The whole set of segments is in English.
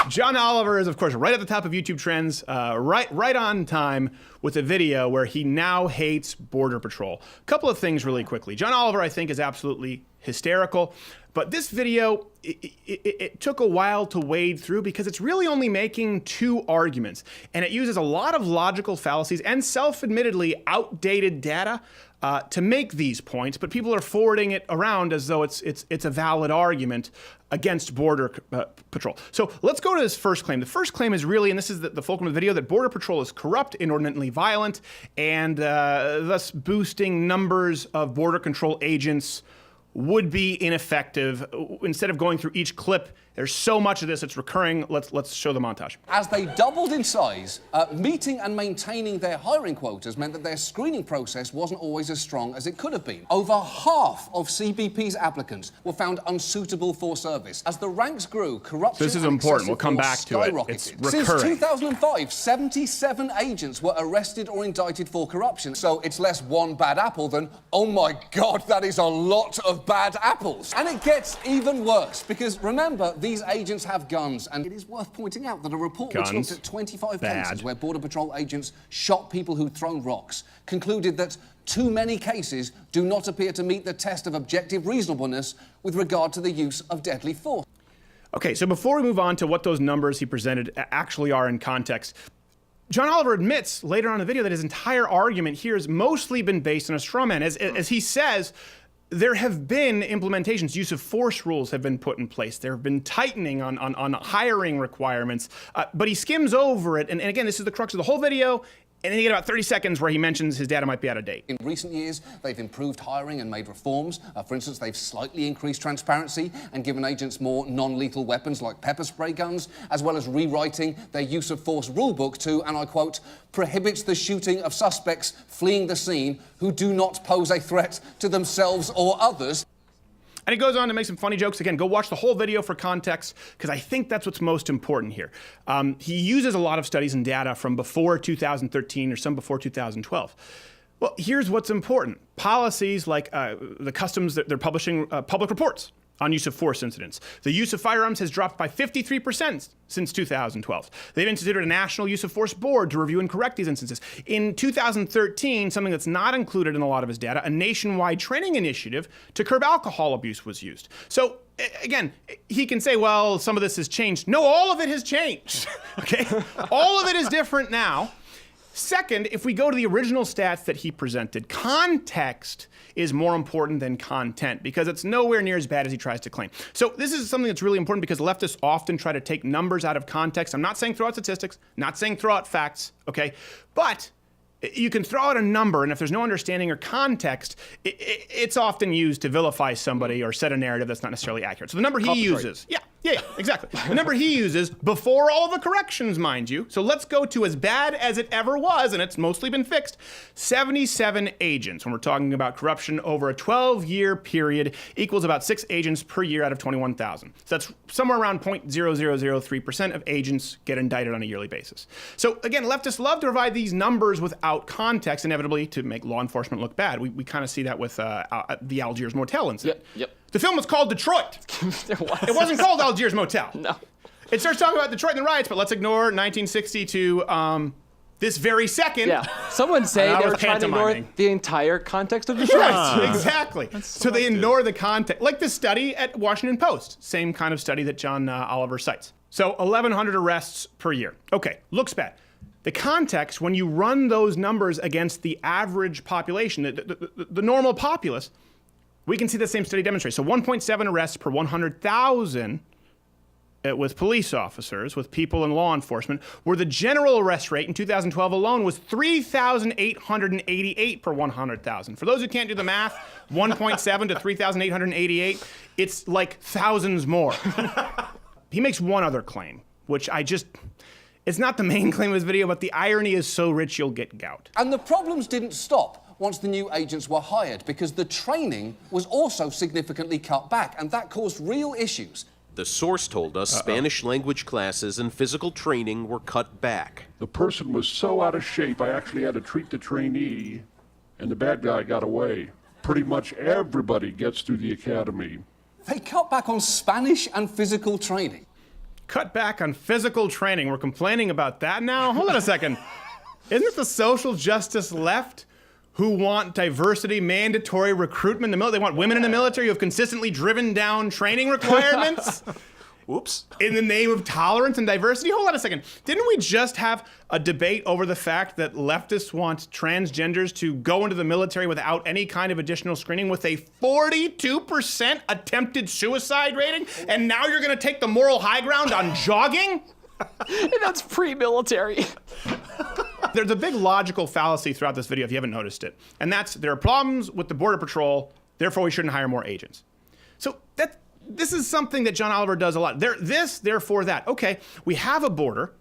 John Oliver is, of course, right at the top of YouTube trends, right on time with a video where he now hates Border Patrol. A couple of things really quickly. John Oliver, I think, is absolutely hysterical. But this video, it took a while to wade through because it's really only making two arguments. And it uses a lot of logical fallacies and self-admittedly outdated data to make these points, but people are forwarding it around as though it's a valid argument against Border Patrol. So let's go to this first claim. The first claim is really, and this is the fulcrum of the video, that Border Patrol is corrupt, inordinately violent, and thus boosting numbers of border control agents would be ineffective. Instead of going through each clip, there's so much of this, it's recurring. Let's show the montage. As they doubled in size, meeting and maintaining their hiring quotas meant that their screening process wasn't always as strong as it could have been. Over half of CBP's applicants were found unsuitable for service. As the ranks grew, corruption This is important. We'll come back to it. It's recurring. Since 2005, 77 agents were arrested or indicted for corruption. So it's less one bad apple than, oh my God, that is a lot of bad apples. And it gets even worse, because remember, these agents have guns, and it is worth pointing out that a report which looked at 25 cases where Border Patrol agents shot people who'd thrown rocks concluded that too many cases do not appear to meet the test of objective reasonableness with regard to the use of deadly force. Okay, so before we move on to what those numbers he presented actually are in context, John Oliver admits later on in the video that his entire argument here has mostly been based on a straw man. As he says, there have been implementations, use of force rules have been put in place. There have been tightening on hiring requirements, but he skims over it. And again, this is the crux of the whole video. And then you get about 30 seconds where he mentions his data might be out of date. In recent years, they've improved hiring and made reforms. For instance, they've slightly increased transparency and given agents more non-lethal weapons like pepper spray guns, as well as rewriting their use of force rulebook to, and I quote, prohibits the shooting of suspects fleeing the scene who do not pose a threat to themselves or others. And he goes on to make some funny jokes. Again, go watch the whole video for context, because I think that's what's most important here. He uses a lot of studies and data from before 2013 or some before 2012. Well, here's what's important. Policies like the customs, they're publishing public reports on use of force incidents. The use of firearms has dropped by 53% since 2012. They've instituted a national use of force board to review and correct these instances. In 2013, something that's not included in a lot of his data, a nationwide training initiative to curb alcohol abuse was used. So again, he can say, well, some of this has changed. No, all of it has changed, okay? All of it is different now. Second, if we go to the original stats that he presented, context is more important than content because it's nowhere near as bad as he tries to claim. So this is something that's really important because leftists often try to take numbers out of context. I'm not saying throw out statistics, not saying throw out facts, okay? But you can throw out a number, and if there's no understanding or context, it's often used to vilify somebody or set a narrative that's not necessarily accurate. So the number he uses, yeah, exactly. The number he uses before all the corrections, mind you. So let's go to as bad as it ever was, and it's mostly been fixed. 77 agents, when we're talking about corruption over a 12-year period, equals about 6 agents per year out of 21,000. So that's somewhere around 0.0003% of agents get indicted on a yearly basis. So again, leftists love to provide these numbers without context, inevitably to make law enforcement look bad. We kind of see that with the Algiers Motel incident. Yep. The film was called Detroit. It wasn't called Algiers Motel. No. It starts talking about Detroit and the riots, but let's ignore 1960 to this very second. Yeah. Someone say they were trying to ignore the entire context of Detroit. Right, exactly. So they ignore the context. Like the study at Washington Post, same kind of study that John Oliver cites. So 1,100 arrests per year. Okay, looks bad. The context, when you run those numbers against the average population, the normal populace, we can see the same study demonstrate. So 1.7 arrests per 100,000 with police officers, with people in law enforcement, where the general arrest rate in 2012 alone was 3,888 per 100,000. For those who can't do the math, 1.7 to 3,888, it's like thousands more. He makes one other claim, which it's not the main claim of his video, but the irony is so rich you'll get gout. And the problems didn't stop once the new agents were hired, because the training was also significantly cut back, and that caused real issues. The source told us Spanish language classes and physical training were cut back. The person was so out of shape, I actually had to treat the trainee, and the bad guy got away. Pretty much everybody gets through the academy. They cut back on Spanish and physical training. cut back on physical training. We're complaining about that now? Hold on a second. Isn't it the social justice left who want diversity, mandatory recruitment in the military? They want women in the military who have consistently driven down training requirements? Whoops. In the name of tolerance and diversity? Hold on a second. Didn't we just have a debate over the fact that leftists want transgenders to go into the military without any kind of additional screening with a 42% attempted suicide rating? And now you're going to take the moral high ground on jogging? And that's pre-military. There's a big logical fallacy throughout this video if you haven't noticed it. And that's there are problems with the Border Patrol, therefore we shouldn't hire more agents. So this is something that John Oliver does a lot. Therefore that. Okay, we have a border.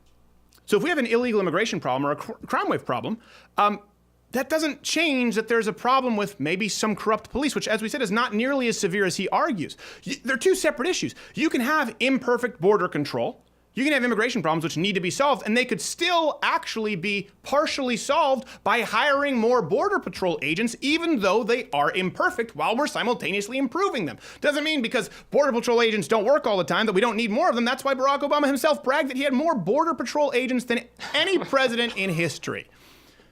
So if we have an illegal immigration problem or a crime wave problem, that doesn't change that there's a problem with maybe some corrupt police, which, as we said, is not nearly as severe as he argues. They're two separate issues. You can have imperfect border control. You can have immigration problems which need to be solved, and they could still actually be partially solved by hiring more Border Patrol agents, even though they are imperfect, while we're simultaneously improving them. Doesn't mean because Border Patrol agents don't work all the time that we don't need more of them. That's why Barack Obama himself bragged that he had more Border Patrol agents than any president in history.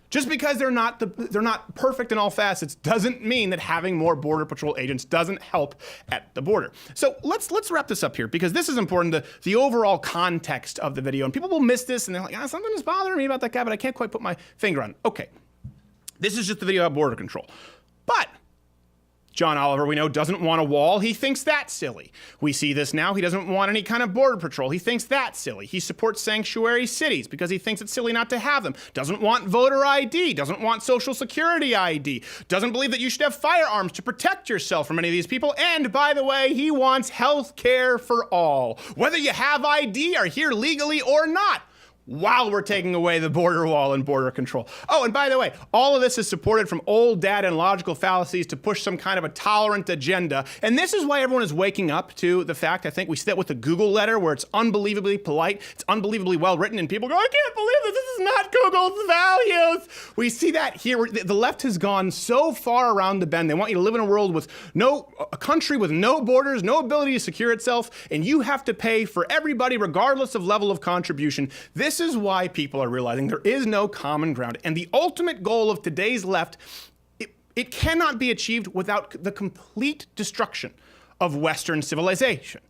Just because they're not perfect in all facets doesn't mean that having more Border Patrol agents doesn't help at the border. So let's wrap this up here, because this is important, the overall context of the video. And people will miss this and they're like, something is bothering me about that guy, but I can't quite put my finger on it. Okay, this is just the video about border control. But John Oliver, we know, doesn't want a wall. He thinks that's silly. We see this now. He doesn't want any kind of border patrol. He thinks that's silly. He supports sanctuary cities because he thinks it's silly not to have them. Doesn't want voter ID. Doesn't want social security ID. Doesn't believe that you should have firearms to protect yourself from any of these people. And by the way, he wants health care for all, whether you have ID, are here legally or not, while we're taking away the border wall and border control. Oh, and by the way, all of this is supported from old data and logical fallacies to push some kind of a tolerant agenda. And this is why everyone is waking up to the fact, I think we see that with the Google letter, where it's unbelievably polite, it's unbelievably well written, and people go, I can't believe this is not Google's values. We see that here. The left has gone so far around the bend. They want you to live in a world with a country with no borders, no ability to secure itself, and you have to pay for everybody regardless of level of contribution. This is why people are realizing there is no common ground. And the ultimate goal of today's left, it cannot be achieved without the complete destruction of Western civilization.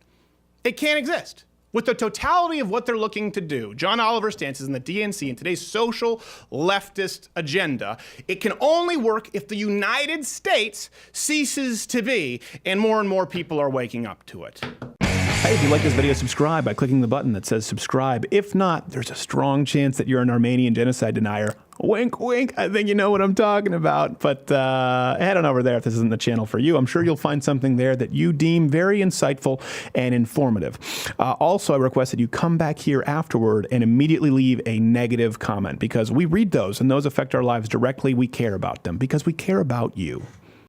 It can't exist. With the totality of what they're looking to do, John Oliver's stances in the DNC and today's social leftist agenda, it can only work if the United States ceases to be, and more people are waking up to it. Hey, if you like this video, subscribe by clicking the button that says subscribe. If not, there's a strong chance that you're an Armenian genocide denier. Wink, wink. I think you know what I'm talking about. But head on over there if this isn't the channel for you. I'm sure you'll find something there that you deem very insightful and informative. Also, I request that you come back here afterward and immediately leave a negative comment, because we read those and those affect our lives directly. We care about them because we care about you.